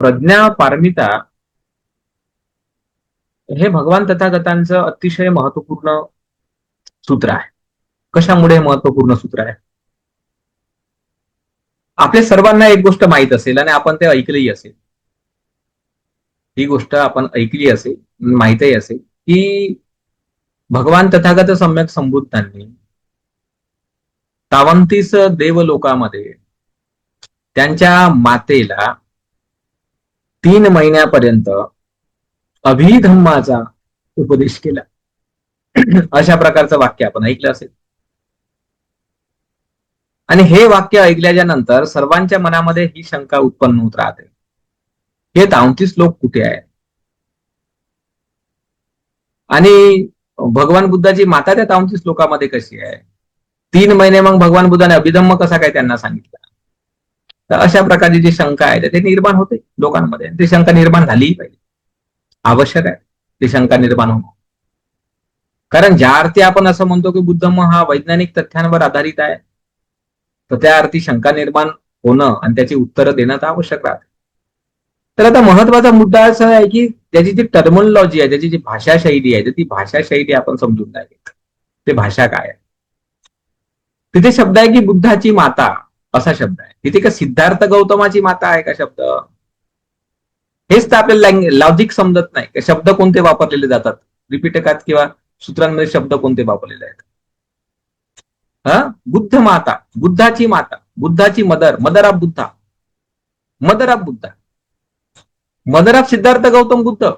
प्रज्ञा पारमिता हे भगवान तथागतांचं अतिशय महत्वपूर्ण सूत्र आहे. कशामुळे महत्वपूर्ण सूत्र आहे? आपल्या सर्वांना एक गोष्ट माहीत असेल आणि आपण ते ऐकलंही असेल. ही गोष्ट आपण ऐकली असेल, माहितही असेल की भगवान तथागत सम्यक संबुद्धांनी 33 देवलोकामध्ये त्यांच्या मातेला 3 महिन्यापर्यंत अभिधम्माचा उपदेश केला. अशा प्रकारचं वाक्य आपण ऐकलं असेल. आणि हे वाक्य ऐकल्याच्या नंतर सर्वांच्या मनामध्ये ही शंका उत्पन्न होत राहते, हे 33 लोक कुठे आहेत आणि भगवान बुद्धाची माता त्या 33 लोकांमध्ये कशी आहे? 3 महिने मग भगवान बुद्धाने अभिधम्म कसा काय त्यांना सांगितला? तर अशा प्रकारची जी शंका आहे ते निर्माण होते लोकांमध्ये. ती शंका निर्माण झालीही पाहिजे, आवश्यक आहे ती शंका निर्माण होणं. कारण ज्या अर्थी आपण असं म्हणतो की बुद्धधम्म हा वैज्ञानिक तथ्यांवर आधारित आहे, तर त्या अर्थी शंका निर्माण होणं आणि त्याची उत्तरं देणं आवश्यक राहते. तर आता महत्वाचा मुद्दा असा आहे की त्याची जी टर्मिनॉलॉजी आहे, त्याची जी भाषा शैली आहे, ती भाषा शैली आपण समजून घ्यावी. ते भाषा काय आहे? तिथे शब्द आहे की बुद्धाची माता, असा शब्द आहे. तिथे का सिद्धार्थ गौतमाची माता आहे का शब्द? हेच तर आपल्याला लॉजिक समजत नाही. शब्द कोणते वापरलेले जातात रिपीटकात किंवा सूत्रांमध्ये, शब्द कोणते वापरलेले आहेत? बुद्ध माता, बुद्धाची माता, बुद्धाची mother, mother of Buddha, mother of Buddha. Mother of Siddharth Gautam Buddha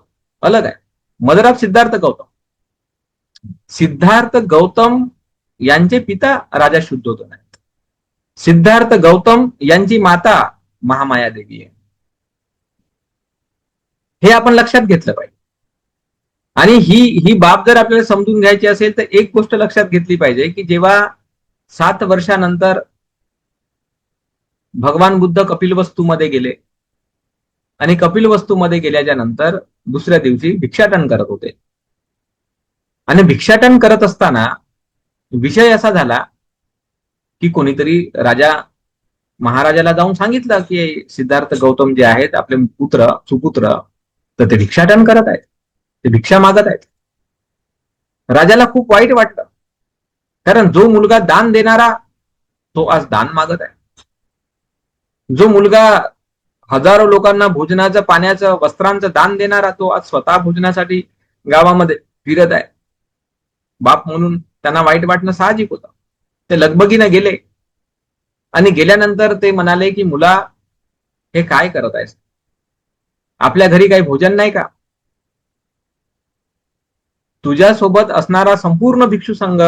अलग आहे. मदर ऑफ सिद्धार्थ गौतम, सिद्धार्थ गौतम यांचे पिता राजा शुद्धोधन आहेत. सिद्धार्थ गौतम यांची माता महामाया देवी आहे. हे आपण लक्षात घेतलं पाहिजे. आणि ही बाब जर आपल्याला समजून घ्यायची असेल तर एक गोष्ट लक्षात घेतली पाहिजे की जेव्हा 7 वर्षानंतर भगवान बुद्ध कपिलवस्तूमध्ये गेले आणि कपिलवस्तूमध्ये गेल्याच्या नंतर दुसऱ्या दिवशी भिक्षाटन करत होते. आणि भिक्षाटन करत असताना विषय असा झाला की कोणीतरी राजा महाराजाला जाऊन सांगितलं की सिद्धार्थ गौतम जे आहेत आपले पुत्र सुपुत्र, तर ते भिक्षाटन करत आहेत, ते भिक्षा मागत आहेत. राजाला खूप वाईट वाटलं, कारण जो मुलगा दान देणारा तो आज दान मागत आहे. जो मुलगा हजारो लोकांना भोजनाचं, पाण्याचं, वस्त्रांचं दान देणारा तो आज स्वतः भोजनासाठी गावामध्ये फिरत आहे. बाप म्हणून त्यांना वाईट वाटणं साहजिक होतं. ते लगबगीने गेले आणि गेल्यानंतर ते म्हणाले की मुला, हे काय करत आहेस? आपल्या घरी काही भोजन नाही का? तुझ्यासोबत असणारा संपूर्ण भिक्षू संघ,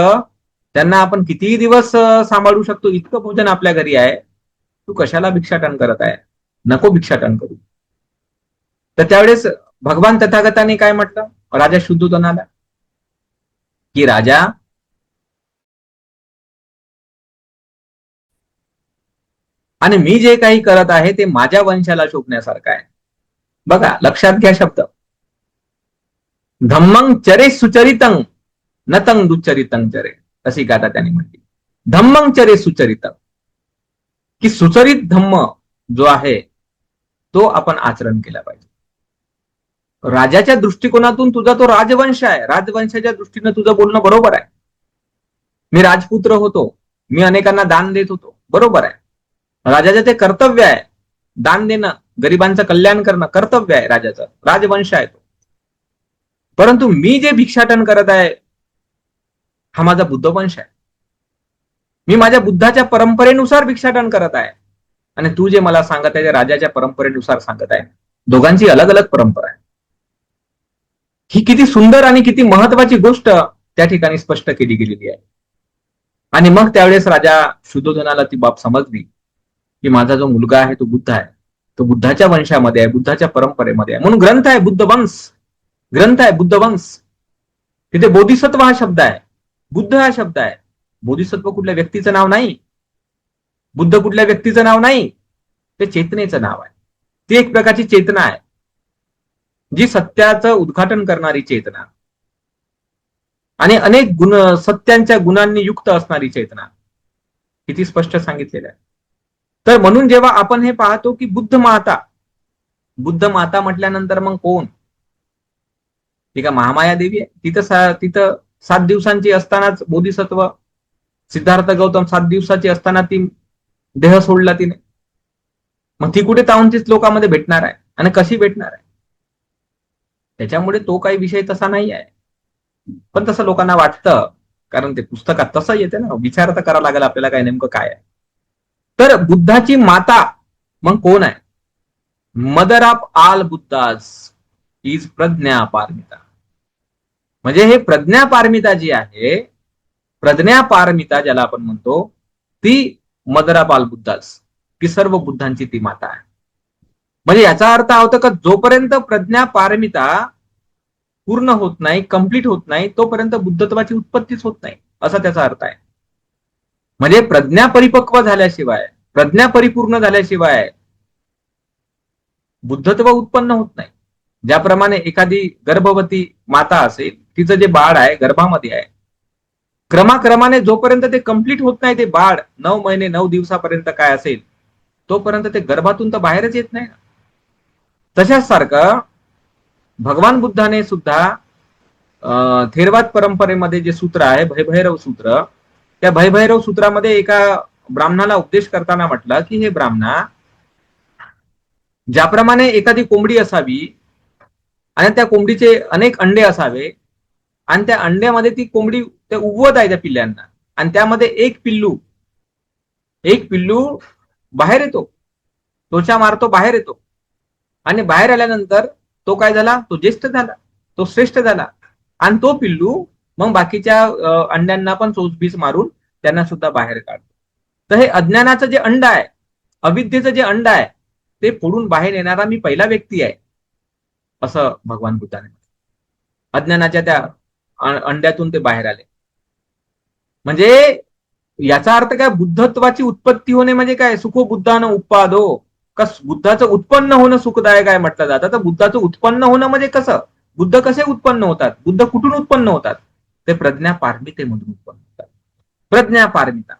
त्यांना आपण कितीही दिवस सांभाळू शकतो, इतकं भोजन आपल्या घरी आहे. तू कशाला भिक्षाटन करत आहे? नको भिक्षाटन करू. तर त्यावेळेस भगवान तथागतांनी काय म्हटलं राजा शुद्धोधनाला, की राजा, आणि मी जे काही करत आहे ते माझ्या वंशाला शोभण्यासारखं आहे. बघा, लक्षात घ्या शब्द. धम्मं चरे सुचरितं नतं दुचरितं चरे, अशी गाथा त्यांनी म्हटली. धम्मं चरे सुचरितं, की सुचरित धम्म जो आहे तो आपण आचरण केला पाहिजे. राजाच्या दृष्टिकोनातून तुझा तो राजवंश आहे, राजवंशाच्या दृष्टीने तुझं बोलणं बरोबर आहे. मी राजपुत्र होतो, मी अनेकांना दान देत होतो, बरोबर आहे. राजाचं ते कर्तव्य आहे, दान देणं, गरिबांचं कल्याण करणं कर्तव्य आहे राजाचं, राजवंश आहे तो. परंतु मी जे भिक्षाटन करत आहे हा माझा बुद्धवंश आहे. मी माझ्या बुद्धाच्या परंपरेनुसार भिक्षाटन करत आहे, आणि तू जे मला सांगत आहे राजाच्या परंपरेनुसार सांगत आहे. दोघांची अलग अलग परंपरा आहे. ही किती सुंदर आणि किती महत्वाची गोष्ट त्या ठिकाणी स्पष्ट केली गेलेली आहे. आणि मग त्यावेळेस राजा शुद्धोधनाला ती बाब समजली की माझा जो मुलगा आहे तो बुद्ध आहे, तो बुद्धाच्या वंशामध्ये आहे, बुद्धाच्या परंपरेमध्ये आहे. म्हणून ग्रंथ आहे बुद्धवंश, ग्रंथ आहे बुद्धवंश. तिथे बोधिसत्व हा शब्द आहे, बुद्ध हा शब्द आहे. बोधिसत्व कुठल्या व्यक्तीचं नाव नाही, बुद्ध कुठल्या व्यक्तीचं नाव नाही, ते चेतनेचं नाव आहे. ती एक प्रकारची चेतना आहे, जी सत्याचं उद्घाटन करणारी चेतना आणि अनेक गुण, सत्यांच्या गुणांनी युक्त असणारी चेतना, किती स्पष्ट सांगितलेलं आहे. तर म्हणून जेव्हा आपण हे पाहतो की बुद्ध माता बुद्ध माता म्हटल्यानंतर मग कोण? ती का महामाया देवी आहे? तिथं 7 दिवसांची असतानाच बोधिसत्व सिद्धार्थ गौतम 7 दिवसाची असताना ती देह सोडला तिने. मग ती कुठे 33 लोकांमध्ये भेटणार आहे आणि कशी भेटणार आहे? त्याच्यामुळे तो काही विषय तसा नाही आहे. पण तसं लोकांना वाटतं, कारण ते पुस्तकात तसं येते ना, विचार तर करावा लागेल आपल्याला काय नेमकं काय आहे. तर बुद्धाची माता मग कोण आहे? Mother of all Buddha's is Pragya Paramita. म्हणजे हे प्रज्ञा पारमिता जी आहे, प्रज्ञा पारमिता ज्याला आपण म्हणतो, ती मदर ऑफ ऑल बुद्धाज, की सर्व बुद्धांची ती माता आहे. म्हणजे याचा अर्थ होता का जोपर्यंत प्रज्ञा पारमिता पूर्ण होत नाही, कंप्लीट होत नाही, तोपर्यंत बुद्धत्वाची उत्पत्तीच होत नाही, असा त्याचा अर्थ आहे. म्हणजे प्रज्ञा परिपक्व झाल्याशिवाय, प्रज्ञा परिपूर्ण झाल्याशिवाय बुद्धत्व उत्पन्न होत नाही. ज्याप्रमाणे एखादी गर्भवती माता असेल, तिचं जे बाळ आहे गर्भामध्ये आहे, क्रमाक्रमाने जोपर्यंत ते कंप्लीट होत नाही, ते बाळ 9 महिने 9 दिवसापर्यंत काय असेल, तोपर्यंत ते गर्भातून तर बाहेरच येत नाही. तशाच सारखं भगवान बुद्धाने सुद्धा थेरवाद परंपरेमध्ये जे सूत्र आहे भयभैरव सूत्र, त्या भयभैरव सूत्रामध्ये एका ब्राह्मणाला उपदेश करताना म्हटलं की हे ब्राह्मणा, ज्याप्रमाणे एखादी कोंबडी असावी आणि त्या कोंबडीचे अनेक अंडे असावे आणि त्या अंड्यामध्ये ती कोंबडी ते उगवत आहे त्या पिल्ल्यांना, आणि त्यामध्ये एक पिल्लू बाहेर येतो, त्वचा मारतो, बाहेर येतो, आणि बाहेर आल्यानंतर तो काय झाला, तो ज्येष्ठ झाला, तो श्रेष्ठ झाला, आणि तो पिल्लू मग बाकीच्या अंड्यांना पण चोचबीज मारून त्यांना सुद्धा बाहेर काढतो. तर हे अज्ञानाचं जे अंड आहे, अविद्येचं जे अंड आहे, ते फोडून बाहेर येणारा मी पहिला व्यक्ती आहे, असं भगवान बुद्धाने. अज्ञानाच्या त्या अंड्यातून ते बाहेर आले. म्हणजे याचा अर्थ काय, बुद्धत्वाची उत्पत्ती होणे म्हणजे काय, सुखो बुद्धानं उपादो, का बुद्धाचं उत्पन्न होणं सुखदायक आहे म्हटलं जातं. तर बुद्धाचं उत्पन्न होणं म्हणजे कसं, बुद्ध कसे उत्पन्न होतात, बुद्ध कुठून उत्पन्न होतात, ते प्रज्ञा पारमितेमधून उत्पन्न होतात. प्रज्ञा पारमिता,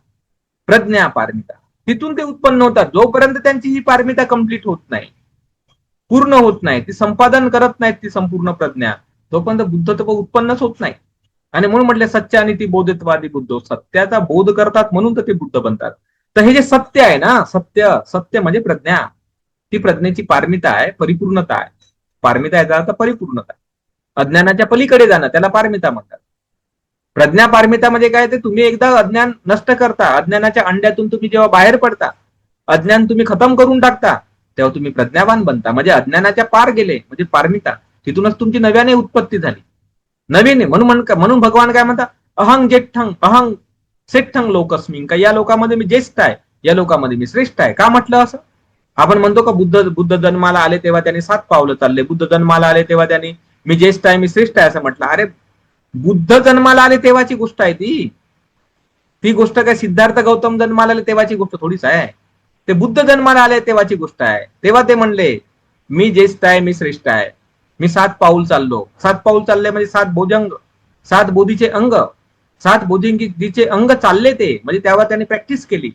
प्रज्ञा पारमिता, तिथून ते उत्पन्न होतात. जोपर्यंत त्यांची ही पारमिता कंप्लीट होत नाही, पूर्ण होत नाही, ती संपादन करत नाहीत ती संपूर्ण प्रज्ञा, तोपर्यंत बुद्धत्व उत्पन्नच होत नाही. आणि म्हणून म्हटले सत्य आणि ती बोधत्वादी बुद्ध, सत्याचा बोध करतात म्हणून तर ते बुद्ध बनतात. तर हे जे सत्य आहे ना, सत्य म्हणजे प्रज्ञा, ती प्रज्ञेची पारमिता आहे, परिपूर्णता आहे. पारमिता याचा अर्थ परिपूर्णता, अज्ञानाच्या पलीकडे जाणं, त्याला पारमिता म्हणतात. प्रज्ञा पारमिता म्हणजे काय, ते तुम्ही एकदा अज्ञान नष्ट करता, अज्ञानाच्या अंड्यातून तुम्ही जेव्हा बाहेर पडता, अज्ञान तुम्ही खतम करून टाकता, तेव्हा तुम्ही प्रज्ञावान बनता. म्हणजे अज्ञानाच्या पार गेले म्हणजे पारमिता, तिथूनच तुमची नव्याने उत्पत्ती झाली, नवीन. म्हणून भगवान काय म्हणतात, अहंग जेठ्ठंग अहंग श्रेष्ठंग लोकस्मिन, का या लोकांमध्ये मी ज्येष्ठ आहे, या लोकांमध्ये मी श्रेष्ठ आहे. का म्हटलं असं? आपण म्हणतो का बुद्ध जन्माला आले तेव्हा त्यांनी 7 पावलं चालले, बुद्ध जन्माला आले तेव्हा त्यांनी मी ज्येष्ठ आहे, मी श्रेष्ठ आहे असं म्हटलं. अरे बुद्ध जन्माला आले तेव्हाची गोष्ट आहे ती गोष्ट काय सिद्धार्थ गौतम जन्माला आले तेव्हाची गोष्ट थोडीच आहे. ते बुद्ध जन्माला आले तेव्हाची गोष्ट आहे. तेव्हा ते म्हणले मी ज्येष्ठ आहे, मी श्रेष्ठ आहे, मी 7 पाऊल चाललो. 7 पाऊल चालले म्हणजे 7 भोजंग, 7 बोधीचे अंग, 7 बोधिंगीचे अंग चालले ते, म्हणजे तेव्हा त्यांनी प्रॅक्टिस केली.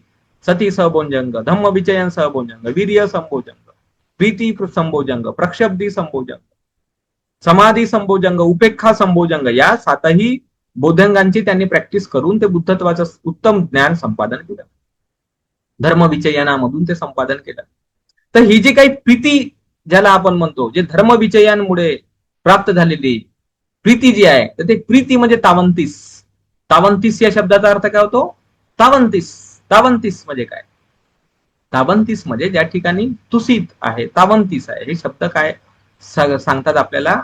सती सहभोजंग, धम्म विचयन सहभोजंग, वीर्य संभोजंग, प्रीती संभोजंग, प्रक्षब्दी संभोजंग, समाधी संभोजंग, उपेक्षा संभोजंग, या 7ही बोधंगांची त्यांनी प्रॅक्टिस करून ते बुद्धत्वाचं उत्तम ज्ञान संपादन केलं. धर्म विचयनामधून ते संपादन केलं. तर ही जी काही प्रीती ज्याला आपण म्हणतो, जे धर्म विचयांमुळे प्राप्त झालेली प्रीती जी आहे, तर ते प्रीती म्हणजे तावंतीस. तावंतीस या शब्दाचा अर्थ काय होतो? तावंतीस. तावंतीस म्हणजे काय? तावंतीस म्हणजे ज्या ठिकाणी तुसित आहे, तावंतीस आहे, हे शब्द काय सांगतात आपल्याला,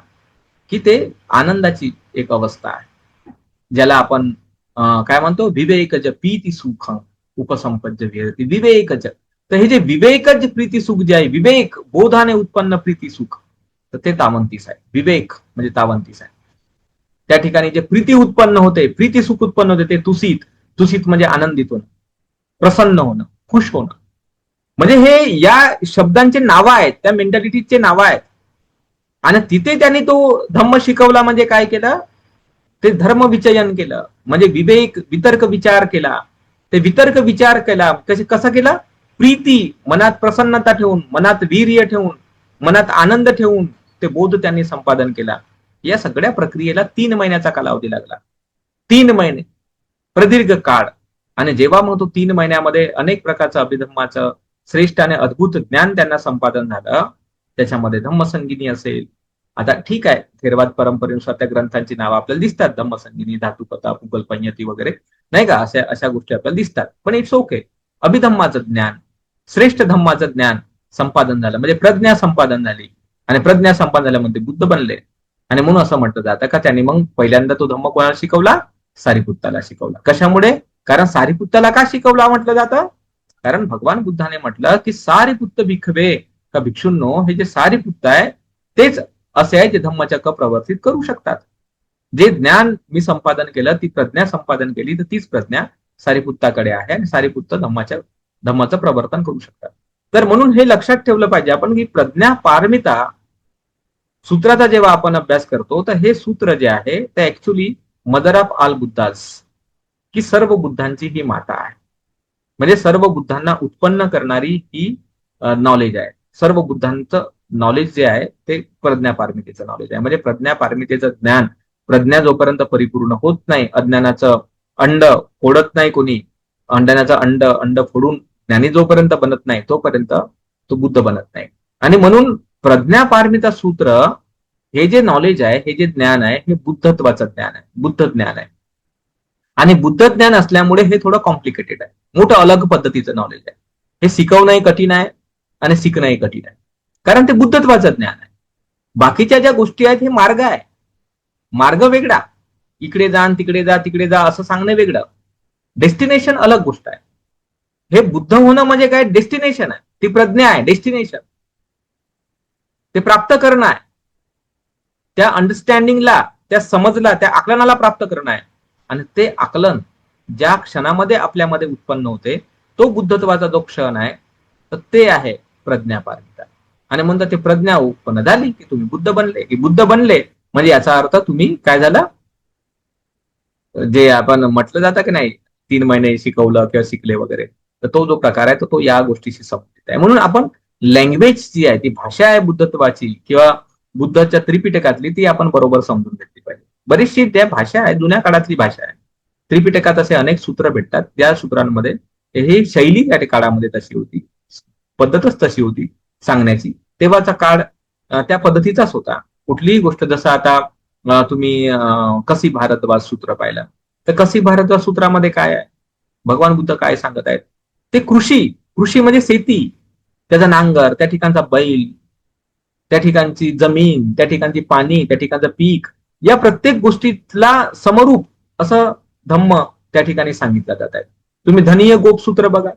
की ते आनंदाची एक अवस्था आहे, ज्याला आपण काय म्हणतो, विवेकज प्रीती सुख उपसंपज्ज विहरती, विवेकज. तर हे जे विवेकज प्रीती सुख जे आहे, विवेक बोधाने उत्पन्न प्रीती सुख, तर ते तावंतीस आहे. विवेक म्हणजे तावंतीस आहे. त्या ठिकाणी जे प्रीती उत्पन्न होते, प्रीती सुख उत्पन्न होते, ते तुसित. तुसित म्हणजे आनंदित होणं, प्रसन्न होणं, खुश होणं. म्हणजे हे या शब्दांचे नावं आहेत, त्या मेंटॅलिटीचे नावं आहेत. आणि तिथे त्यांनी तो धम्म शिकवला म्हणजे काय केलं, ते धर्म विचयन केलं, म्हणजे विवेक वितर्क विचार केला. ते वितर्क विचार केला कसं केला, प्रीती, मनात प्रसन्नता ठेवून, मनात वीर्य ठेवून, मनात आनंद ठेवून ते बोध त्यांनी संपादन केला. या सगळ्या प्रक्रियेला 3 महिन्याचा कालावधी लागला. 3 महिने, प्रदीर्घ काळ. आणि जेव्हा मग तो 3 महिन्यामध्ये अनेक प्रकारचं अभिधम्माचं श्रेष्ठ आणि अद्भुत ज्ञान त्यांना संपादन झालं. त्याच्यामध्ये धम्मसंगिनी असेल. आता ठीक आहे, थेरवाद परंपरेनुसार त्या ग्रंथांची नावं आपल्याला दिसतात, धम्मसंगिनी, धातुकथा, पुगल पंयती वगैरे, नाही का, अशा गोष्टी आपल्याला दिसतात. पण इट्स ओके. अभिधम्माचं ज्ञान, श्रेष्ठ धम्माचं ज्ञान संपादन झालं, म्हणजे प्रज्ञा संपादन झाली. आणि प्रज्ञा संपादन झाल्यामध्ये बुद्ध बनले. आणि म्हणून असं म्हटलं जातं का त्यांनी मग पहिल्यांदा तो धम्म कोणाला शिकवला? सारिपुत्ताला शिकवला. कशामुळे? कारण सारिपुत्ताला का शिकवला म्हटलं जातं? कारण भगवान बुद्धाने म्हटलं की सारिपुत्त भिक्खवे, का भिक्षूंनो, हे जे सारिपुत्त आहे तेच असे आहे जे धम्मचक्र प्रवर्तित करू शकतात. जे ज्ञान मी संपादन केलं, ती प्रज्ञा संपादन केली, तर तीच प्रज्ञा सारिपुत्ताकडे आहे आणि सारिपुत्त धम्माचं प्रवर्तन करू शकतात. तर म्हणून हे लक्षात ठेवलं पाहिजे आपण की प्रज्ञा पारमिता सूत्राचा जेव्हा आपण अभ्यास करतो, तर हे सूत्र जे आहे ते actually mother of all Buddhas, की सर्व बुद्धांची ही माता आहे. म्हणजे सर्व बुद्धांना उत्पन्न करणारी ही नॉलेज आहे. सर्व बुद्धांचं नॉलेज जे आहे ते प्रज्ञा पारमितेचं नॉलेज आहे. म्हणजे प्रज्ञा पारमितेचं ज्ञान, प्रज्ञा जोपर्यंत परिपूर्ण होत नाही, अज्ञानाचं अंड फोडत नाही कोणी, अज्ञानाचं अंड फोडून ज्ञानी जोपर्यंत बनत नाही, तोपर्यंत तो बुद्ध बनत नाही. आणि म्हणून प्रज्ञा पारमिता सूत्र हे जे नॉलेज आहे, हे जे ज्ञान आहे, हे बुद्धत्वाचं ज्ञान आहे, बुद्ध ज्ञान आहे. आणि बुद्ध ज्ञान असल्यामुळे हे थोडं कॉम्प्लिकेटेड आहे, मोठं अलग पद्धतीचं नॉलेज आहे. हे शिकवणंही कठीण आहे आणि शिकणंही कठीण आहे, कारण ते बुद्धत्वाचं ज्ञान आहे. बाकीच्या ज्या गोष्टी आहेत हे मार्ग आहे, मार्ग वेगळा, इकडे जा तिकडे जा तिकडे जा असं सांगणं वेगळं, डेस्टिनेशन अलग गोष्ट आहे. हे बुद्ध होणं म्हणजे काय? डेस्टिनेशन आहे, ती प्रज्ञा आहे, डेस्टिनेशन ते प्राप्त करणं आहे, त्या अंडरस्टँडिंगला, त्या समजला, त्या आकलनाला प्राप्त करणं आहे. आणि ते आकलन ज्या क्षणामध्ये आपल्यामध्ये उत्पन्न होते, तो बुद्धत्वाचा जो क्षण आहे, तर ते आहे प्रज्ञापारमिता. आणि म्हणतात ते प्रज्ञा उत्पन्न झाली की तुम्ही बुद्ध बनले, की बुद्ध बनले म्हणजे याचा अर्थ तुम्ही काय झालं, जे आपण म्हटलं जातं की नाही 3 महिने शिकवलं किंवा शिकले वगैरे, तर तो जो प्रकार आहे तो या गोष्टीशी संबंधित आहे. म्हणून आपण लँग्वेज जी आहे, ती भाषा आहे बुद्धत्वाची किंवा बुद्धाच्या त्रिपिटकातली, ती आपण बरोबर समजून घेतली पाहिजे. बरीचशी त्या भाषा आहे, जुन्या काळातली भाषा आहे. त्रिपिटकात असे अनेक सूत्र भेटतात, त्या सूत्रांमध्ये ही शैली त्या काळामध्ये तशी होती, पद्धतच तशी होती सांगण्याची. तेव्हाचा काळ त्या पद्धतीचाच होता. कुठलीही गोष्ट, जसं आता तुम्ही कसी भारद्वाज सूत्र पाहिलं, तर कसी भारद्वाज सूत्रामध्ये काय आहे, भगवान बुद्ध काय सांगत आहेत, ते कृषी म्हणजे शेती, त्याचा नांगर, त्या ठिकाणचा बैल, त्या ठिकाणची जमीन, त्या ठिकाणची पाणी, त्या ठिकाणचं पीक, या प्रत्येक गोष्टीला समरूप असं धम्म त्या ठिकाणी सांगितलं जात आहे. तुम्ही धनीय गोप सूत्र बघा,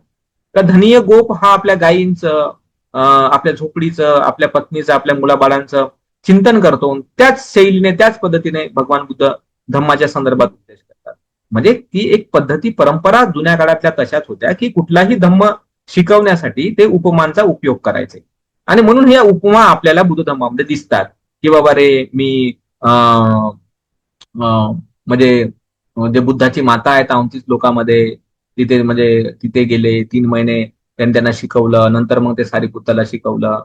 तर धनीय गोप हा आपल्या गायींचं, आपल्या झोपडीचं, आपल्या पत्नीचं, आपल्या मुलाबाळांचं चिंतन करतो. त्याच शैलीने, त्याच पद्धतीने भगवान बुद्ध धम्माच्या संदर्भात उपदेश करतात. म्हणजे ती एक पद्धती, परंपरा जुन्या काळातल्या तशाच होत्या की कुठलाही धम्म शिकवण्यासाठी ते उपमांचा उपयोग करायचे. आणि म्हणून या उपमा आपल्याला बुद्ध धम्मामध्ये दिसतात, की बाबा रे मी म्हणजे जे बुद्धाची माता आहे 33 लोकांमध्ये, तिथे म्हणजे तिथे गेले 3 महिने, त्यांना शिकवलं. नंतर मग ते सारिपुत्ताला शिकवलं.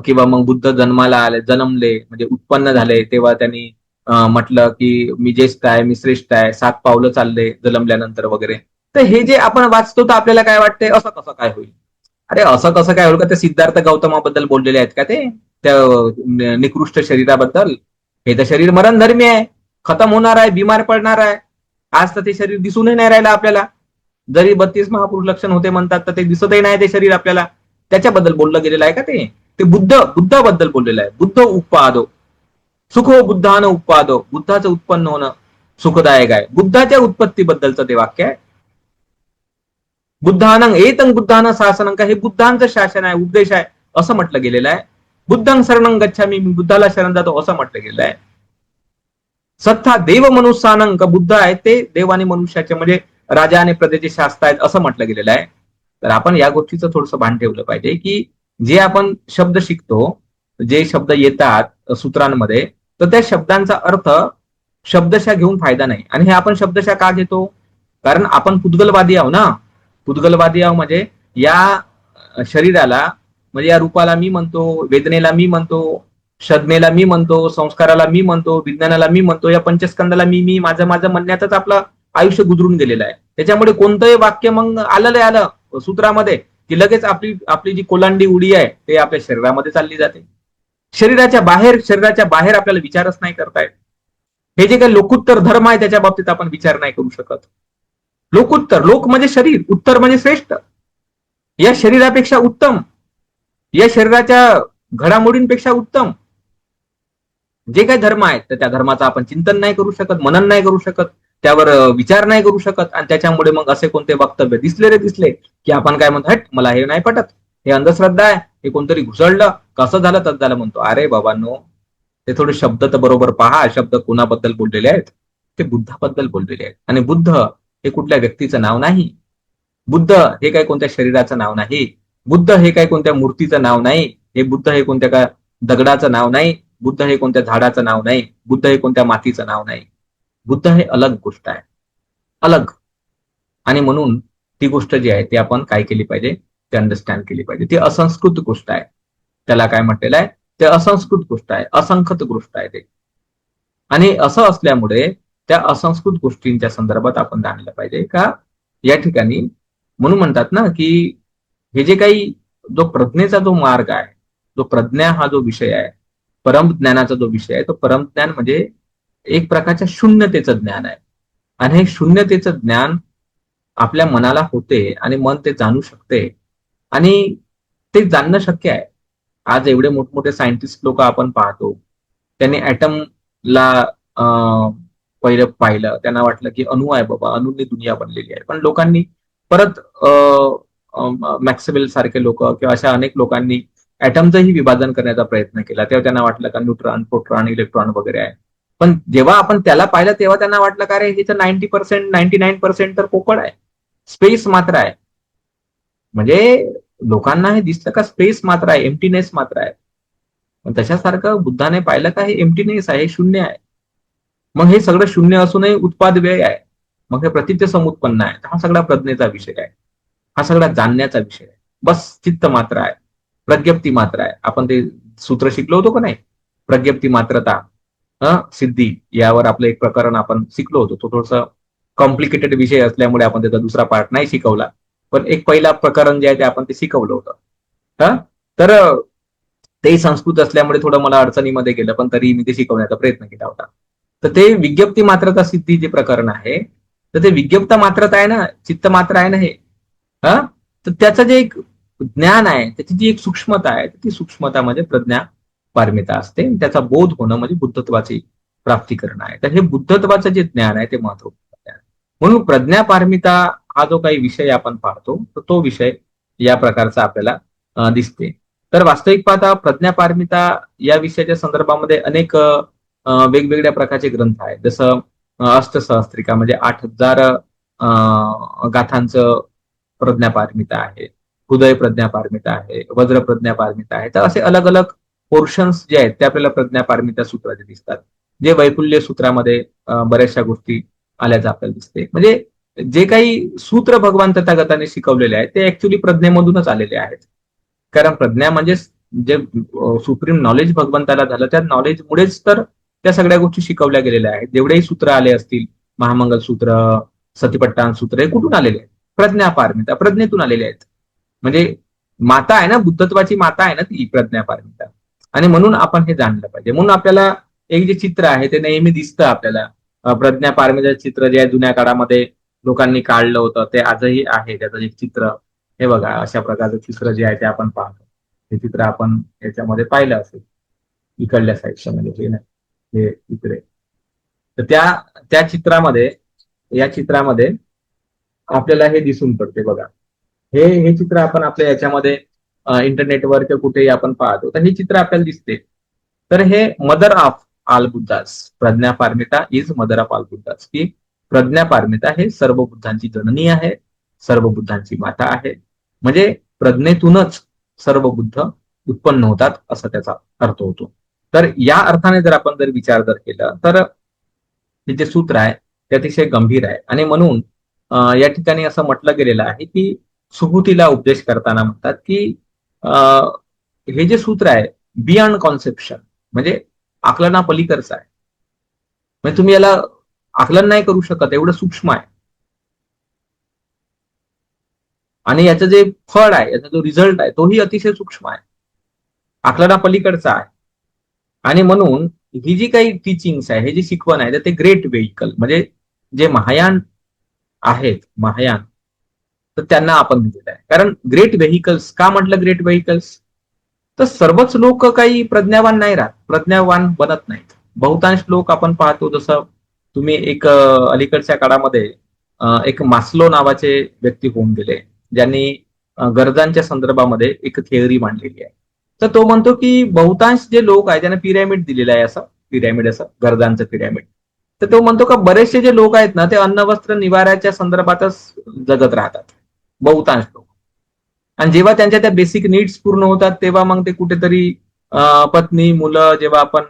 किंवा मग बुद्ध जन्माला आले, जन्मले म्हणजे उत्पन्न झाले, तेव्हा त्यांनी म्हटलं की मी ज्येष्ठ आहे, मी श्रेष्ठ आहे, 7 पावलं चालले जन्मल्यानंतर वगैरे. तर हे जे आपण वाचतो तर आपल्याला काय वाटतंय, असं कसं काय होईल? अरे असं कसं काय होईल का? ते सिद्धार्थ गौतमाबद्दल बोललेले आहेत का ते, त्या निकृष्ट शरीराबद्दल? हे तर शरीर मरणधर्मी आहे, खतम होणार आहे, बिमार पडणार आहे. आज तर ते शरीर दिसूनही नाही राहिलं आपल्याला. जरी 32 महापुरुष लक्षण होते म्हणतात, तर ते दिसतही नाही ते शरीर आपल्याला. त्याच्याबद्दल बोललं गेलेलं आहे का ते? ते बुद्धाबद्दल बोललेलं आहे. बुद्ध उत्पादो सुखो बुद्धानं उत्पादो, बुद्धाचं उत्पन्न होणं सुखदायक आहे. बुद्धाच्या उत्पत्तीबद्दलचं ते वाक्य आहे. बुद्धानं एतं बुद्धानं शासनं, का हे बुद्धांचं शासन आहे, उपदेश आहे असं म्हटलं गेलेलं आहे. बुद्धं शरणं गच्छामी, मी बुद्धाला शरण जातो असं म्हटलं गेलेलं आहे. सत्ता देव मनुष्यानं, का बुद्ध आहे ते देव आणि मनुष्याचे म्हणजे राजा आणि प्रजेचे शास्त्र आहेत असं म्हटलं गेलेलं आहे. तर आपण या गोष्टीचं थोडंसं भान ठेवलं पाहिजे की जे आपण शब्द शिकतो, जे शब्द येतात सूत्रांमध्ये, तर त्या शब्दांचा अर्थ शब्दशः घेऊन फायदा नाही. आणि हे आपण शब्दशः का घेतो? कारण आपण पुद्गलवादी आहो ना. पुद्गलवादी आहो म्हणजे या शरीराला म्हणजे या रूपाला मी म्हणतो, वेदनेला मी म्हणतो, संज्ञेला मी म्हणतो, संस्काराला मी म्हणतो, विज्ञानाला मी म्हणतो, या पंचस्कंदाला मी माझं माझं म्हणण्यातच आपलं आयुष्य गुजरून गेलेलं आहे. त्याच्यामुळे कोणतंही वाक्य मग आलं सूत्रामध्ये की लगेच आपली आपली जी कोलांडी उडी आहे ते आपल्या शरीरामध्ये चालली जाते. शरीराच्या बाहेर आपल्याला विचारच नाही करतायत. हे जे काही लोकोत्तर धर्म आहे त्याच्या बाबतीत आपण विचार नाही करू शकत. लोकोत्तर, लोक म्हणजे शरीर, उत्तर म्हणजे श्रेष्ठ, या शरीरापेक्षा उत्तम, या शरीराच्या घडामोडींपेक्षा उत्तम जे काही धर्म आहेत तर त्या धर्माचं आपण चिंतन नाही करू शकत, मनन नाही करू शकत, त्यावर विचार नाही करू शकत. आणि त्याच्यामुळे मग असे कोणते वक्तव्य दिसले की आपण काय म्हणतो, हट मला हे नाही पटत, हे अंधश्रद्धा आहे, हे कोणतरी घुसळलं, कसं झालं तसं झालं म्हणतो. अरे बाबांनो, ते थोडे शब्द तर बरोबर पहा, शब्द कोणाबद्दल बोललेले आहेत, ते बुद्धाबद्दल बोललेले आहेत. आणि बुद्ध हे कुठल्या व्यक्तीचं नाव नाही, बुद्ध हे काही कोणत्या शरीराचं नाव नाही, बुद्ध हे काही कोणत्या मूर्तीचं नाव नाही, हे बुद्ध हे कोणत्या का दगडाचं नाव नाही, बुद्ध हे कोणत्या झाडाचं नाव नाही, बुद्ध हे कोणत्या मातीचं नाव नाही. बुद्ध हे अलग गोष्ट आहे, अलग. आणि म्हणून ती गोष्ट जी आहे ती आपण काय केली पाहिजे, ते अंडरस्टँड केली पाहिजे. ती असंस्कृत गोष्ट आहे, त्याला काय म्हटलेलं आहे, ते असंस्कृत गोष्ट आहे, असंखत गोष्ट आहे ते. आणि असं असल्यामुळे त्या असंस्कृत गोष्टींच्या संदर्भात आपण जाणलं पाहिजे का या ठिकाणी. म्हणून म्हणतात ना की हे जे काही जो प्रज्ञेचा जो मार्ग आहे, जो प्रज्ञा हा जो विषय आहे, परमज्ञानाचा जो विषय आहे, तो परमज्ञान म्हणजे एक प्रकारच्या शून्यतेचं ज्ञान आहे. आणि हे शून्यतेचं ज्ञान आपल्या मनाला होते आणि मन ते जाणू शकते. आणि ते जाणणं शक्य आहे. आज एवढे मोठमोठे सायंटिस्ट लोक आपण पाहतो, त्यांनी ऍटमला पहिलं पाहिलं, त्यांना वाटलं की अणु आहे बाबा, अणूंनी दुनिया बनलेली आहे. पण लोकांनी परत मॅक्सवेल सारखे लोक किंवा अशा अनेक लोकांनी ऍटमचंही विभाजन करण्याचा प्रयत्न केला. तेव्हा त्यांना वाटलं का न्यूट्रॉन, प्रोटॉन, इलेक्ट्रॉन वगैरे आहे. पण जेव्हा आपण त्याला पाहिलं तेव्हा त्यांना वाटलं का रे ह्याचं 90%, 99% तर पोकळ आहे, स्पेस मात्र आहे. म्हणजे लोकांना हे दिसतं का स्पेस मात्र आहे, एम्प्टीनेस मात्र आहे. पण तशासारखं बुद्धाने पाहिलं का हे एम्प्टीनेस आहे, हे शून्य आहे. मग हे सगळं शून्य असूनही उत्पाद व्यय आहे, मग हे प्रतित्य समुत्पन्न आहे. हा सगळा प्रज्ञेचा विषय आहे, हा सगळा जाणण्याचा विषय आहे. बस चित्त मात्र आहे, प्रज्ञप्ती मात्र आहे. आपण ते सूत्र शिकलो होतो का नाही, प्रज्ञप्ती मात्रता सिद्धी, यावर आपलं एक प्रकरण आपण शिकलो होतो. तो थोडस कॉम्प्लिकेटेड विषय असल्यामुळे आपण त्याचा दुसरा पार्ट नाही शिकवला, पण एक पहिला प्रकरण जे आहे ते आपण ते शिकवलं होतं. तर ते संस्कृत असल्यामुळे थोडं मला अडचणीमध्ये गेलं, पण तरी मी ते शिकवण्याचा प्रयत्न केला होता. तर ते विज्ञप्ती मात्रता सिद्धी जे प्रकरण आहे, तर ते विज्ञप्त मात्रता आहे ना, चित्त मात्र आहे ना हे. तर त्याचं जे एक ज्ञान आहे, त्याची जी एक सूक्ष्मता आहे, ती सूक्ष्मता म्हणजे प्रज्ञा पारमिता असते. त्याचा बोध होणं म्हणजे बुद्धत्वाची प्राप्ती करणं आहे. तर हे बुद्धत्वाचं जे ज्ञान आहे ते महत्वपूर्ण आहे. म्हणून प्रज्ञा पारमिता हा जो काही विषय आपण पाहतो, तर तो विषय या प्रकारचा आपल्याला दिसते. तर वास्तविक पाहता प्रज्ञा पारमिता या विषयाच्या संदर्भामध्ये अनेक वेगवेगळ्या प्रकारचे ग्रंथ आहेत. जसं अष्टसहस्त्रिका म्हणजे 8,000 गाथांचं प्रज्ञा पारमिता आहे, हृदय प्रज्ञा पारमिता आहे, वज्र प्रज्ञा पारमिता आहे. तर असे अलग अलग पोर्शन्स जे आहेत ते आपल्याला प्रज्ञा पारमिता सूत्राचे दिसतात. जे वैकुल्य सूत्रामध्ये बऱ्याचशा गोष्टी आल्याचं आपल्याला दिसते. म्हणजे जे काही सूत्र भगवान तथागताने शिकवलेले आहेत ते ऍक्च्युली प्रज्ञेमधूनच आलेले आहेत. कारण प्रज्ञा म्हणजे जे सुप्रीम नॉलेज भगवंताला झालं, त्या नॉलेजमुळेच तर त्या सगळ्या गोष्टी शिकवल्या गेलेल्या आहेत. जेवढेही सूत्र आले असतील, महामंगल सूत्र, सतीपट्टान सूत्र, हे कुठून आलेले आहेत? प्रज्ञा पारमिता, प्रज्ञेतून आलेले आहेत. म्हणजे माता आहे ना, बुद्धत्वाची माता आहे ना ती प्रज्ञा पारमिता. आणि म्हणून आपण हे जाणलं पाहिजे. म्हणून आपल्याला एक जे चित्र आहे ते नेहमी दिसतं आपल्याला. प्रज्ञा पारमिताचं चित्र जे आहे जुन्या काळामध्ये लोकांनी काढलं होतं ते आजही आहे. त्याचं एक चित्र हे बघा, अशा प्रकारचं चित्र जे आहे ते आपण पाहतो. हे चित्र आपण याच्यामध्ये पाहिलं असेल इकडल्या साईडच्या मध्ये, हे चित्र आहे. तर त्या त्या चित्रामध्ये, या चित्रामध्ये आपल्याला हे दिसून पडते बघा. हे हे चित्र आपण आपल्या याच्यामध्ये इंटरनेटवर किंवा कुठेही आपण पाहतो, तर हे चित्र आपल्याला दिसते. तर हे mother of all Buddhas, Pragya Paramita is mother of all Buddhas, की प्रज्ञा पारमिता हे सर्व बुद्धांची जननी आहे, सर्व बुद्धांची माता आहे. म्हणजे प्रज्ञेतूनच सर्व बुद्ध उत्पन्न होतात असा त्याचा अर्थ होतो. तर या अर्थाने जर आपण विचार केला तर हे जे सूत्र आहे ते अतिशय गंभीर आहे. आणि म्हणून या ठिकाणी असं म्हटलं गेलेलं आहे की सुबुतीला उपदेश करताना म्हणतात की हे जे सूत्र आहे बियॉन्ड कॉन्सेप्शन, म्हणजे आकलना पलीकडचं आहे. म्हणजे तुम्ही याला आकलन नाही करू शकत, एवढं सूक्ष्म आहे. आणि याचं जे फळ आहे, याचा जो रिझल्ट आहे तोही अतिशय सूक्ष्म आहे, आकलना पलीकडचा आहे. आणि म्हणून ही जी काही टीचिंग्स आहे, हे जी शिकवण आहे, ते ग्रेट व्हेइकल म्हणजे जे महायान आहेत, महायान, तर त्यांना आपण दिलेलं आहे. कारण ग्रेट व्हेइकल्स का म्हटलं, ग्रेट व्हेइकल्स, तर सर्वच लोक काही प्रज्ञावान नाही राहत, प्रज्ञावान बनत नाहीत. बहुतांश लोक आपण पाहतो, जसं तुम्ही एक अलीकडच्या काळामध्ये एक मास्लो नावाचे व्यक्ती होऊन गेले, ज्यांनी गरजांच्या संदर्भामध्ये एक थिअरी मांडलेली आहे. तर तो म्हणतो की बहुतांश जे लोक आहेत त्यांना पिरॅमिड दिलेलं आहे, असं पिरॅमिड, असं गरजांचं पिरॅमिड. तर तो म्हणतो का बरेचसे जे लोक आहेत ना, ते अन्न वस्त्र निवाऱ्याच्या संदर्भातच जगत राहतात, बहुतांश लोक. आणि जेव्हा त्यांच्या त्या बेसिक नीड्स पूर्ण होतात, तेव्हा मग ते कुठेतरी पत्नी, मुलं, जेव्हा आपण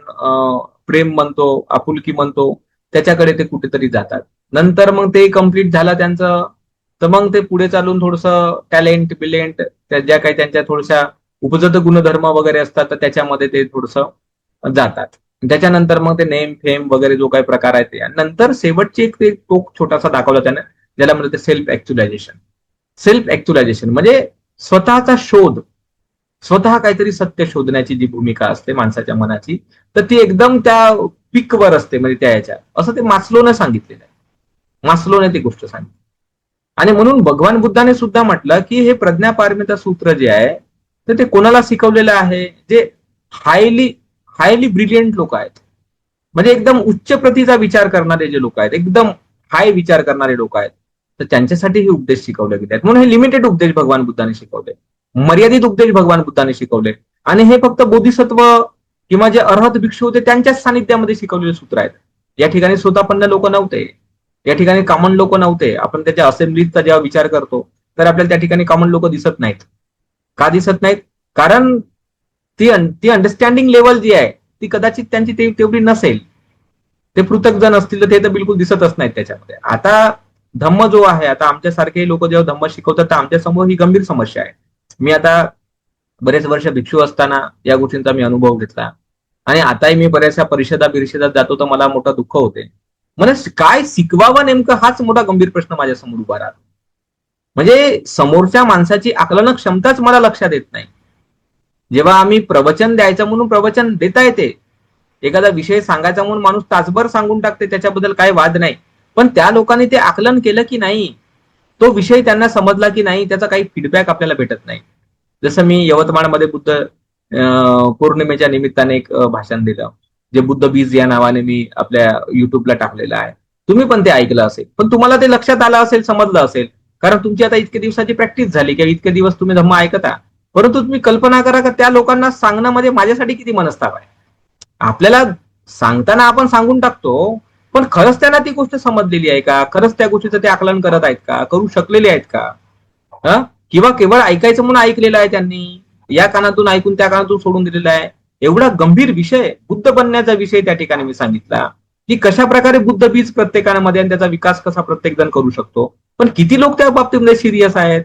प्रेम म्हणतो, आपुलकी म्हणतो, त्याच्याकडे ते कुठेतरी जातात. नंतर मग ते कम्प्लीट झालं त्यांचं, तर मग ते पुढे चालून थोडंसं टॅलेंट बिलेंट, त्या ज्या काही त्यांच्या थोड्याशा उपजत गुणधर्म वगैरे असतात, तर त्याच्यामध्ये ते थोडंसं जातात. त्याच्यानंतर मग ते नेम फेम वगैरे जो काही प्रकार आहे ते. नंतर शेवटची एक ते टोक छोटासा दाखवला त्याने, ज्याला म्हणते सेल्फ ऍक्च्युलायझेशन. सेल्फ ऍक्च्युलायझेशन म्हणजे स्वतःचा शोध, स्वतः काहीतरी सत्य शोधण्याची जी भूमिका असते माणसाच्या मनाची, तर ती एकदम त्या पीकवर असते, म्हणजे त्या याच्या, असं ते मास्लोने सांगितलेलं आहे. मास्लोने ती गोष्ट सांगितली. आणि म्हणून भगवान बुद्धाने सुद्धा म्हटलं की हे प्रज्ञापारमिता सूत्र जे आहे, तर ते कोणाला शिकवलेलं आहे, जे हायली हायली ब्रिलियंट लोक आहेत, म्हणजे एकदम उच्च प्रतीचा विचार करणारे जे लोक आहेत, एकदम हाय विचार करणारे लोक आहेत, तर त्यांच्यासाठी हे उपदेश शिकवले गेले आहेत. म्हणून हे लिमिटेड उपदेश भगवान बुद्धाने शिकवले, मर्यादित उपदेश भगवान बुद्धाने शिकवले. आणि हे फक्त बोधिसत्व किंवा जे अर्हत भिक्षू होते त्यांच्याच सानिध्यामध्ये शिकवलेले सूत्र आहेत. या ठिकाणी स्वतःपन्न लोक नव्हते, या ठिकाणी कॉमन लोक नव्हते. आपण त्याच्या असेंब्लीचा जेव्हा विचार करतो, तर आपल्याला त्या ठिकाणी कॉमन लोक दिसत नाहीत. का दिसत नाहीत? कारण ती ती अंडरस्टँडिंग लेवल जी आहे, ती कदाचित त्यांची तेवढी नसेल. ते पृथक जण असतील तर ते तर बिलकुल दिसतच नाहीत त्याच्यामध्ये. आता धम्म जो आहे, आता आमच्यासारखे लोक जेव्हा धम्म शिकवतात, तर आमच्या समोर ही गंभीर समस्या आहे. मी आता बरेच वर्ष भिक्षू असताना या गोष्टींचा मी अनुभव घेतला, आणि आताही मी बऱ्याचशा परिषदात जातो, तर मला मोठं दुःख होते. म्हणजे काय शिकवावं नेमकं, हाच मोठा गंभीर प्रश्न माझ्यासमोर उभा राहतो. म्हणजे समोरच्या माणसाची आकलन क्षमताच मला लक्षात येत नाही. जेव्हा आम्ही प्रवचन द्यायचं म्हणून प्रवचन देता येते, एखादा विषय सांगायचा म्हणून माणूस तासभर सांगून टाकते, त्याच्याबद्दल काही वाद नाही. पण त्या लोकांनी ते आकलन केलं की नाही, तो विषय त्यांना समजला की नाही, त्याचा काही फीडबॅक आपल्याला भेटत नाही. जसं मी यवतमाळमध्ये बुद्ध पौर्णिमेच्या निमित्ताने एक भाषण दिलं, जे बुद्ध बीज या नावाने मी आपल्या युट्यूबला टाकलेलं आहे. तुम्ही पण ते ऐकलं असेल, पण तुम्हाला ते लक्षात आलं असेल, समजलं असेल, कारण तुमची आता इतके दिवसाची प्रॅक्टिस झाली किंवा इतके दिवस तुम्ही धम्म ऐकता. परंतु तुम्ही कल्पना करा का त्या लोकांना सांगणं म्हणजे माझ्यासाठी किती मनस्ताप आहे. आपल्याला सांगताना आपण सांगून टाकतो, पण खरंच त्यांना ती गोष्ट समजलेली आहे का, खरंच त्या गोष्टीचं ते आकलन करत आहेत का, करू शकलेले आहेत का, किंवा केवळ ऐकायचं म्हणून ऐकलेलं आहे त्यांनी, या कानातून ऐकून त्या कानातून सोडून दिलेला आहे. एवढा गंभीर विषय, बुद्ध बनण्याचा विषय त्या ठिकाणी मी सांगितला, की कशा प्रकारे बुद्ध बीज प्रत्येकामध्ये आणि त्याचा विकास कसा प्रत्येक जण करू शकतो. पण किती लोक त्या बाबतीमध्ये सिरियस आहेत.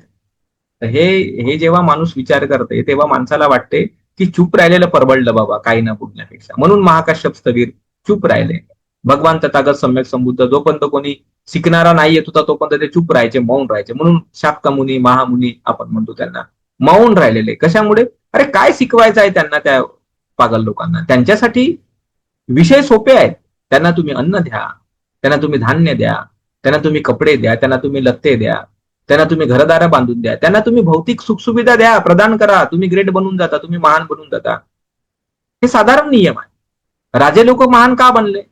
हे हे जेव्हा माणूस विचार करते, तेव्हा माणसाला वाटते की चूप राहिलेलं परवडलं बाबा, काही न बोलण्यापेक्षा. म्हणून महाकाश्यप स्थवीर चूप राहिले. भगवान तथागत सम्यक संबुद्ध जोपर्यंत कोणी शिकणारा नाही येत होता, तोपर्यंत ते चूप राहायचे, मौन राहायचे. म्हणून शाक्य मुनी, महामुनी आपण म्हणतो त्यांना, मौन राहिलेले. कशामुळे? अरे काय शिकवायचं आहे त्यांना, त्या पागल लोकांना. त्यांच्यासाठी विषय सोपे आहेत. त्यांना तुम्ही अन्न द्या, त्यांना तुम्ही धान्य द्या, त्यांना तुम्ही कपडे द्या, त्यांना तुम्ही लत्ते द्या, त्यांना तुम्ही घरदारा बांधून द्या, त्यांना तुम्ही भौतिक सुखसुविधा द्या, प्रदान करा, तुम्ही ग्रेट बनून जाता, तुम्ही महान बनून जाता. हे साधारण नियम आहे. राजे लोक महान का बनले?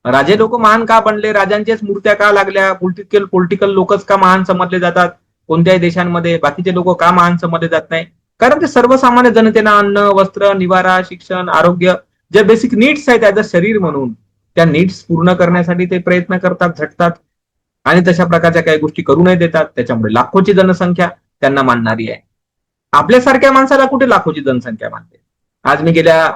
राजे लोक महान का बनले? राजांच्याच मूर्त्या का लागल्या? पॉलिटिकल लोकच का महान समजले जातात कोणत्याही देशांमध्ये? बाकीचे लोक का महान समजले जात नाही? कारण ते सर्वसामान्य जनतेला अन्न, वस्त्र, निवारा, शिक्षण, आरोग्य, जे बेसिक नीड्स आहेत ऍज अ शरीर म्हणून, त्या नीड्स पूर्ण करण्यासाठी ते प्रयत्न करतात, झटतात, आणि तशा प्रकारच्या काही गोष्टी करू नाही देतात. त्याच्यामुळे लाखोची जनसंख्या त्यांना मानणारी आहे. आपल्यासारख्या माणसाला कुठे लाखोची जनसंख्या मानते? आज मी गेल्या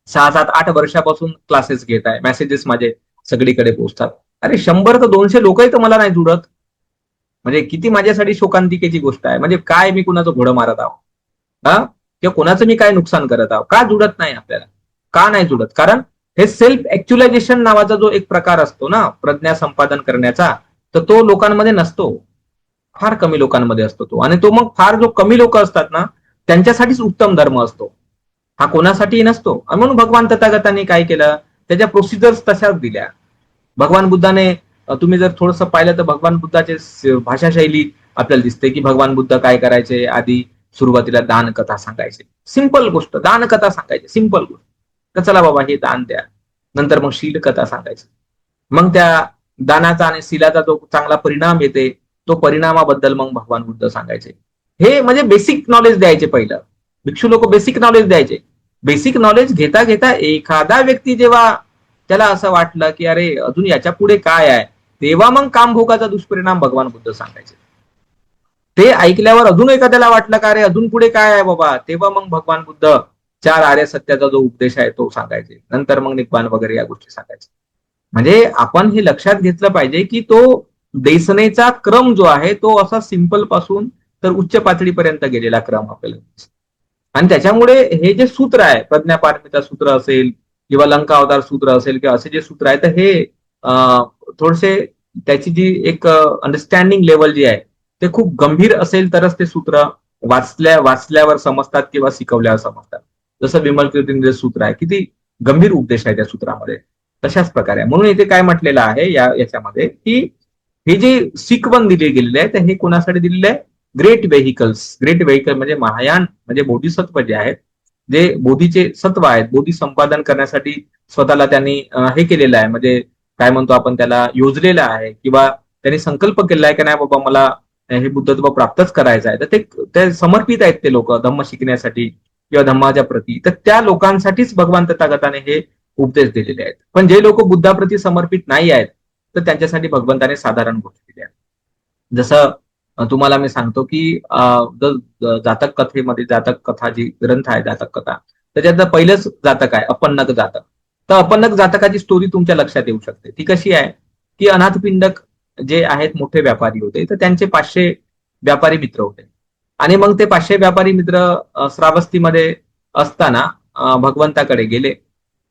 6, 7, 8 वर्षापासून क्लासेस घेत आहे, मेसेजेस माझे सगळीकडे पोहोचतात. अरे 100 तर 200 लोकही तर मला नाही जुळत. म्हणजे किती माझ्यासाठी शोकांतिकेची गोष्ट आहे. म्हणजे काय मी कुणाचं घोडं मारत आहो. किंवा कोणाचं मी काय नुकसान करत आहोत, का जुडत नाही आपल्याला, का नाही जुडत? कारण हे सेल्फ ऍक्च्युलायझेशन नावाचा जो एक प्रकार असतो ना प्रज्ञा संपादन करण्याचा, तर तो लोकांमध्ये नसतो, फार कमी लोकांमध्ये असतो तो. आणि तो मग फार जो कमी लोक असतात ना त्यांच्यासाठीच उत्तम धर्म असतो, हा कोणासाठीही नसतो. आणि म्हणून भगवान तथागतांनी काय केलं, त्याच्या प्रोसिजर्स तशाच दिल्या. भगवान बुद्धाने, तुम्ही जर थोडंसं पाहिलं तर भगवान बुद्धाचे भाषा शैली आपल्याला दिसते की भगवान बुद्ध काय करायचे, आधी सुरुवातीला दान कथा सांगायचे, सिंपल गोष्ट, दान कथा सांगायचे, सिंपल गोष्ट, तर चला बाबा हे दान द्या. नंतर मग शील कथा सांगायची, मग त्या दानाचा आणि शीलाचा जो चांगला परिणाम येते तो परिणामाबद्दल मग भगवान बुद्ध सांगायचे. हे म्हणजे बेसिक नॉलेज द्यायचे पहिलं, भिक्षू लोक बेसिक नॉलेज द्यायचे. बेसिक नॉलेज घेता घेता एखादा व्यक्ती जेव्हा त्याला असं वाटलं की अरे अजून याच्या पुढे काय आहे, तेव्हा मग कामभोगाचा दुष्परिणाम भगवान बुद्ध सांगायचे. ते ऐकल्यावर अजून एखाद्याला वाटलं का अरे अजून पुढे काय आहे बाबा, तेव्हा मग भगवान बुद्ध चार आर्य सत्याचा जो उपदेश आहे तो सांगायचे. नंतर मग निब्बाण वगैरे या गोष्टी सांगायचे. म्हणजे आपण हे लक्षात घेतलं पाहिजे की तो देसनेचा क्रम जो आहे तो असा सिंपल पासून तर उच्च पातळीपर्यंत गेलेला क्रम आपल्याला. आणि त्याच्यामुळे हे जे सूत्र आहे, प्रज्ञापारमिता सूत्र असेल किंवा लंका अवतार सूत्र असेल किंवा असे जे सूत्र आहे, तर हे थोडेसे त्याची जी एक अंडरस्टँडिंग लेवल जी आहे ते खूप गंभीर असेल तरच ते सूत्र वाचल्यावर समजतात किंवा शिकवल्यावर समजतात. जसं विमल कीर्तींचे सूत्र आहे, किती गंभीर उपदेश आहे त्या सूत्रामध्ये, तशाच प्रकारे. म्हणून इथे काय म्हटलेलं आहे याच्यामध्ये की हे जे सिक्वन दिले गेलेले आहे, तर हे कोणासाठी दिलेले आहे, ग्रेट व्हेकल्स. ग्रेट व्हेकल म्हणजे महायान, म्हणजे बोधिसत्व जे आहेत, जे बोधीचे सत्व आहेत, बोधी संपादन करण्यासाठी स्वतःला त्यांनी हे केलेलं आहे, म्हणजे काय म्हणतो आपण त्याला, योजलेलं आहे किंवा त्यांनी संकल्प केलेला आहे की नाही बाबा मला हे बुद्धत्व प्राप्तच करायचं आहे. तर ते समर्पित आहेत ते लोक धम्म शिकण्यासाठी किंवा धम्माच्या प्रती. तर त्या लोकांसाठीच भगवान तथागताने हे उपदेश दिलेले आहेत. पण जे लोक बुद्धाप्रती समर्पित नाही आहेत तर त्यांच्यासाठी भगवंताने साधारण गोष्टी दिल्या. जसं तुम्हाला मी सांगतो की जातक कथेमध्ये, जातक कथा जी ग्रंथ आहे जातक कथा, त्याच्यात पहिलंच जातक आहे अपन्नक जातक. तर अपन्नक जातकाची स्टोरी तुमच्या लक्षात येऊ शकते. ती कशी आहे की अनाथपिंडक जे आहेत मोठे व्यापारी होते, तर त्यांचे 500 व्यापारी मित्र होते. आणि मग ते 500 व्यापारी मित्र श्रावस्तीमध्ये असताना भगवंताकडे गेले.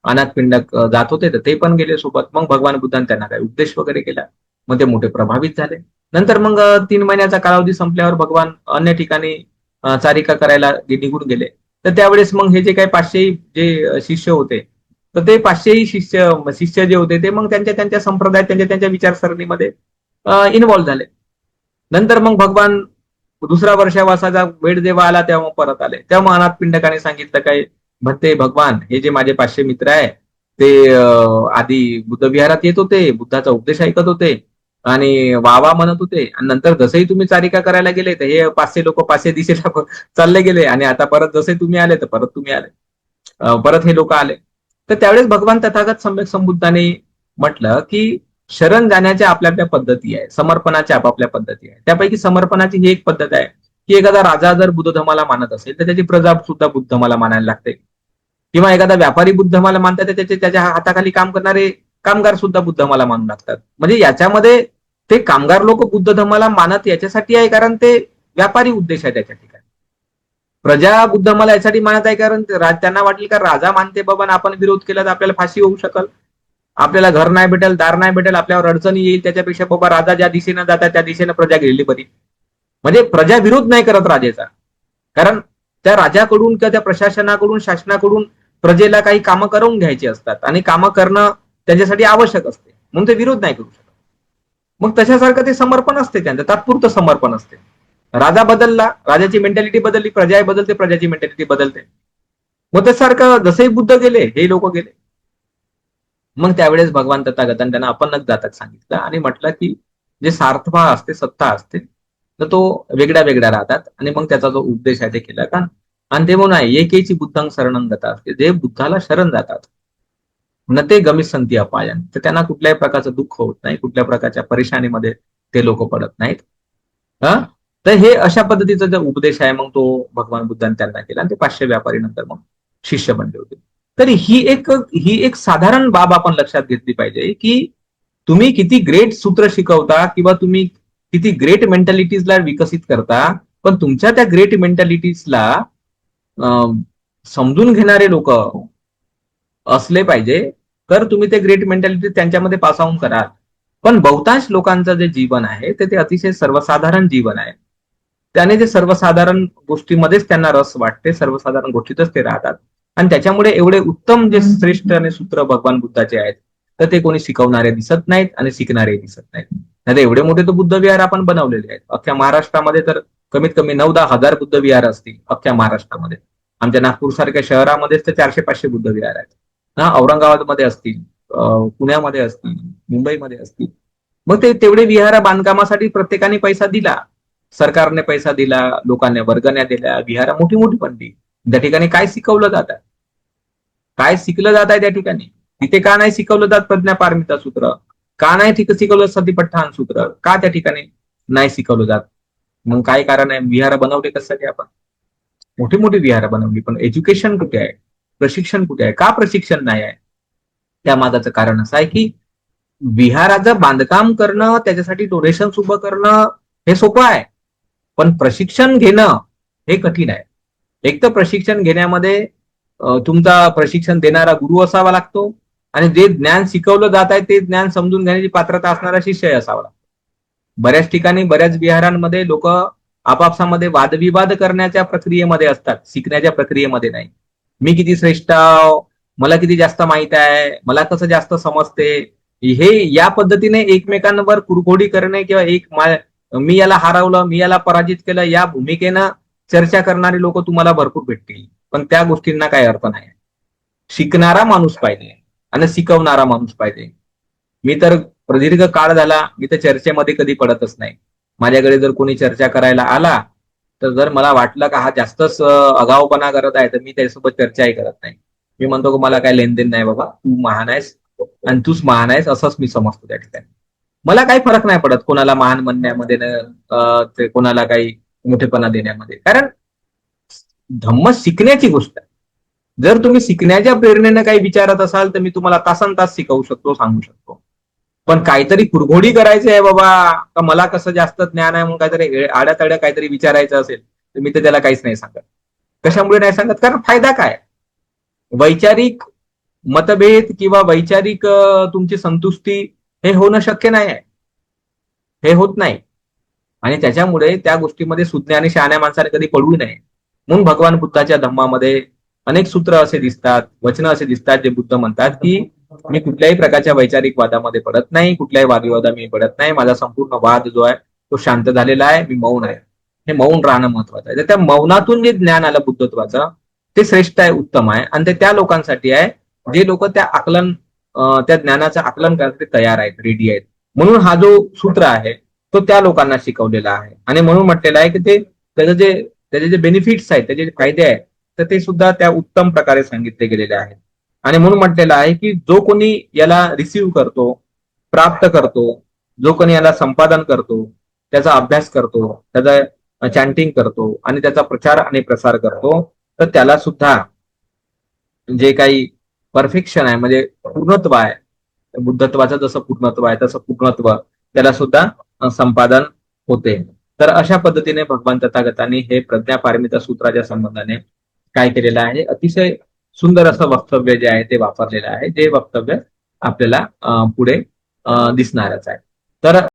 अनाथपिंडक जात होते तर ते पण गेले सोबत. मग भगवान बुद्धांनी त्यांना काही उपदेश वगैरे केला, मग ते मोठे प्रभावित झाले. नंतर मग 3 महिन्याचा कालावधी संपल्यावर भगवान अन्य ठिकाणी चारिका करायला निघून गेले. तर त्यावेळेस मग हे जे काही 500 जे शिष्य होते, तर ते 500 शिष्य जे होते ते मग त्यांच्या त्यांच्या संप्रदायात, त्यांच्या त्यांच्या विचारसरणीमध्ये इन्व्हॉल्व्ह झाले. नंतर मग भगवान दुसरा वर्षावासाचा वेळ जेव्हा आला तेव्हा परत आले. तेव्हा अनाथ पिंडकाने सांगितलं काय, म्हणते भगवान हे जे माझे 500 मित्र आहे ते आधी बुद्ध विहारात येत होते, बुद्धाचा उपदेश ऐकत होते आणि वा म्हणत होते, आणि नंतर जसंही तुम्ही चारिका करायला गेले तर हे 500 लोक 500 दिशेला चालले गेले, आणि आता परत जसे तुम्ही आले तर परत तुम्ही आले, परत हे लोक आले. तर त्यावेळेस भगवान तथागत सम्यक संबुद्धाने म्हटलं की शरण जाण्याच्या आपल्या आपल्या पद्धती आहे, समर्पणाच्या आपापल्या पद्धती आहे. त्यापैकी समर्पणाची ही एक पद्धत आहे की एखादा राजा जर बुद्ध धर्माला मानत असेल तर त्याची प्रजा सुद्धा बुद्ध धर्माला मानायला लागते. किंवा एखादा व्यापारी बुद्ध धर्माला मानतात तर त्याच्या हाताखाली काम करणारे कामगार सुद्धा बुद्ध धर्माला मानू लागतात. म्हणजे याच्यामध्ये ते कामगार लोक बुद्ध धर्माला मानत याच्यासाठी आहे कारण ते व्यापारी उद्देश आहे त्याच्या ठिकाणी. प्रजा बुद्ध धर्माला यासाठी मानत आहे कारण त्यांना वाटेल का राजा मानते बाबा आपण विरोध केला तर आपल्याला फाशी होऊ शकल, आपल्याला घर नाही भेटेल, दार नाही भेटेल, आपल्यावर अडचणी येईल, त्याच्यापेक्षा बाबा राजा ज्या दिशेनं जातात त्या दिशेनं प्रजा गेलेली बरी. म्हणजे प्रजा विरोध नाही करत राजाचा, कारण त्या राजाकडून किंवा त्या प्रशासनाकडून, शासनाकडून प्रजेला काही कामं करून घ्यायची असतात आणि कामं करणं त्याच्यासाठी आवश्यक असते, म्हणून ते विरोध नाही करू शकत. मग तशासारखं ते समर्पण असते, त्यांचं तात्पुरतं समर्पण असते. राजा बदलला, राजाची मेंटॅलिटी बदलली, प्रजा बदलते, प्रजाची मेंटॅलिटी बदलते. मग त्यासारखं जसे बुद्ध गेले हे लोक गेले. मग त्यावेळेस भगवान तथागतांनी त्यांना अपन्नक जातक सांगितलं आणि म्हटलं की जे सार्थभाव असते, सत्ता असते, तर तो वेगळ्या वेगळ्या राहतात. आणि मग त्याचा जो उपदेश आहे ते केला का, आणि ते म्हणून आहे एकेची बुद्धं शरणं गता, जे बुद्धाला शरण जातात न ते गमित संती अपायन, तर त्यांना कुठल्याही प्रकारचं दुःख होत नाही, कुठल्या प्रकारच्या परेशानीमध्ये ते लोक पडत नाहीत. तर हे अशा पद्धतीचा जो उपदेश आहे मग तो भगवान बुद्धांनी त्यांना केला, आणि ते 500 व्यापारी नंतर मग शिष्य बनले होते. तर ही एक साधारण बाब आपण लक्षात घेतली पाहिजे की तुम्ही किती ग्रेट सूत्र शिकवता किंवा तुम्ही किती ग्रेट मेंटॅलिटीजला विकसित करता, पण तुमच्या त्या ग्रेट मेंटॅलिटीजला समजून घेणारे लोक असले पाहिजे, तर तुम्ही ते ग्रेट मेंटॅलिटी त्यांच्यामध्ये पास ऑन कराल. पण बहुतांश लोकांचं जे जीवन आहे ते अतिशय सर्वसाधारण जीवन आहे. त्याने जे सर्वसाधारण गोष्टीमध्येच त्यांना रस वाटते, सर्वसाधारण गोष्टीतच ते राहतात, आणि त्याच्यामुळे एवढे उत्तम जे श्रेष्ठ आणि सूत्र भगवान बुद्धाचे आहेत, तर ते कोणी शिकवणारे दिसत नाहीत आणि शिकणारे दिसत नाहीत. नाही एवढे मोठे तर बुद्ध विहार आपण बनवलेले आहेत. अख्ख्या महाराष्ट्रामध्ये तर कमीत कमी 9-10 हजार बुद्ध विहार असतील अख्ख्या महाराष्ट्रामध्ये. आमच्या नागपूर सारख्या शहरामध्येच तर 400-500 बुद्ध विहार आहेत. औरंगाबादमध्ये असतील, पुण्यामध्ये असतील, मुंबईमध्ये असतील. मग ते तेवढे विहार बांधकामासाठी प्रत्येकाने पैसा दिला, सरकारने पैसा दिला, लोकांनी वर्गण्या दिल्या, विहार मोठी मोठी बनली. त्या ठिकाणी काय शिकवलं जात आहे, काय शिकलं जात आहे त्या ठिकाणी? तिथे का नाही शिकवलं जात प्रज्ञापारमिता सूत्र? का नाही शिकवलं सतीपट्ठाण सूत्र? का त्या ठिकाणी नाही शिकवलं जात? मग काय कारण आहे? विहार बनवले कशासाठी आपण? मोठी मोठी विहार बनवली, पण एज्युकेशन कुठे आहे? प्रशिक्षण कुठे आहे? का प्रशिक्षण नाही आहे? त्या मागाचं कारण असं आहे की विहाराचं बांधकाम करणं, त्याच्यासाठी डोनेशन उभं करणं हे सोपं आहे, पण प्रशिक्षण घेणं हे कठीण आहे. एक तर प्रशिक्षण घेण्यामध्ये तुमचा प्रशिक्षण देणारा गुरु असावा लागतो, आणि जे ज्ञान शिकवलं जात आहे ते ज्ञान समजून घेण्याची पात्रता असणारा शिष्य असावा लागतो. बऱ्याच ठिकाणी, बऱ्याच विहारांमध्ये लोक आपापसामध्ये वादविवाद करण्याच्या प्रक्रियेमध्ये असतात, शिकण्याच्या प्रक्रियेमध्ये नाही. मी किती श्रेष्ठ, मला किती जास्त माहित आहे, मला कसं जास्त समजते, हे या पद्धतीने एकमेकांवर कुरघोडी करणे किंवा मी याला हरवलं, मी याला पराजित केलं, या भूमिकेनं चर्चा करणारे लोक तुम्हाला भरपूर भेटतील, पण त्या गोष्टींना काही अर्थ नाही. शिकणारा माणूस पाहिजे आणि शिकवणारा माणूस पाहिजे. मी तर प्रदीर्घ काळ झाला मी तर चर्चेमध्ये कधी पडतच नाही. माझ्याकडे जर कोणी चर्चा करायला आला, तर जर मला वाटलं का हा जास्तच आगाऊपणा करत आहे, तर मी त्याच्यासोबत चर्चाही करत नाही. मी म्हणतो की मला काय लेनदेन नाही बाबा, तू महान आहेस आणि तूच महान आहेस, असंच मी समजतो त्या ठिकाणी. मला काही फरक नाही पडत कोणाला महान म्हणण्यामध्ये, ते कोणाला काही मोठेपणा देण्यामध्ये. कारण धम्म शिकण्याची गोष्ट आहे. जर तुम्ही शिकण्याच्या प्रेरणेने काही विचारत असाल, तर मी तुम्हाला तासन तास शिकवू शकतो, सांगू शकतो. पण काहीतरी कुरघोडी करायची आहे बाबा, का मला कसं जास्त ज्ञान आहे म्हणून काहीतरी आड्यातड्या काहीतरी विचारायचं असेल, तर मी तर त्याला काहीच नाही सांगत. कशामुळे नाही सांगत? कारण फायदा काय? वैचारिक मतभेद किंवा वैचारिक तुमची संतुष्टी हे होणं शक्य नाही आहे, हे होत नाही. आणि त्याच्यामुळे त्या गोष्टीमध्ये सुज्ञ आणि शहाण्या माणसाने कधी पडू नये. म्हणून भगवान बुद्धाच्या धम्मामध्ये अनेक सूत्र असे दिसतात, वचनं असे दिसतात, जे बुद्ध म्हणतात की मी कुठल्याही प्रकारच्या वैचारिक वादामध्ये पडत नाही, कुठल्याही वादविवादा मी पडत नाही. माझा संपूर्ण वाद जो आहे तो शांत झालेला आहे, मी मौन आहे. हे मौन राहणं महत्वाचं आहे. तर त्या मौनातून जे ज्ञान आलं बुद्धत्वाचं, ते श्रेष्ठ आहे, उत्तम आहे, आणि ते त्या लोकांसाठी आहे जे लोक त्या ज्ञानाचं आकलन करण्यासाठी तयार आहेत, रेडी आहेत. म्हणून हा जो सूत्र आहे तो त्या लोकांना शिकवलेला आहे, आणि म्हणून म्हटलेलं आहे की त्याचे जे बेनिफिट्स आहेत, त्याचे जे फायदे आहेत, तर ते सुद्धा त्या उत्तम प्रकारे सांगितले गेलेले आहेत. आणि म्हणून म्हटलेलं आहे की जो कोणी याला रिसीव्ह करतो, प्राप्त करतो, जो कोणी याला संपादन करतो, त्याचा अभ्यास करतो, त्याचा चॅन्टिंग करतो आणि त्याचा प्रचार आणि प्रसार करतो, तर त्याला सुद्धा जे काही परफेक्शन आहे, म्हणजे पूर्णत्व आहे, बुद्धत्वाचं जसं पूर्णत्व आहे तसं पूर्णत्व त्याला सुद्धा संपादन होते. तर अशा पद्धतीने भगवान तथागतांनी हे प्रज्ञापारमिता सूत्राच्या संबंधाने काय केलेलं आहे, अतिशय सुंदर असं वक्तव्य जे आहे ते वापरलेलं आहे, जे वक्तव्य आपल्याला पुढे दिसणारच आहे. तर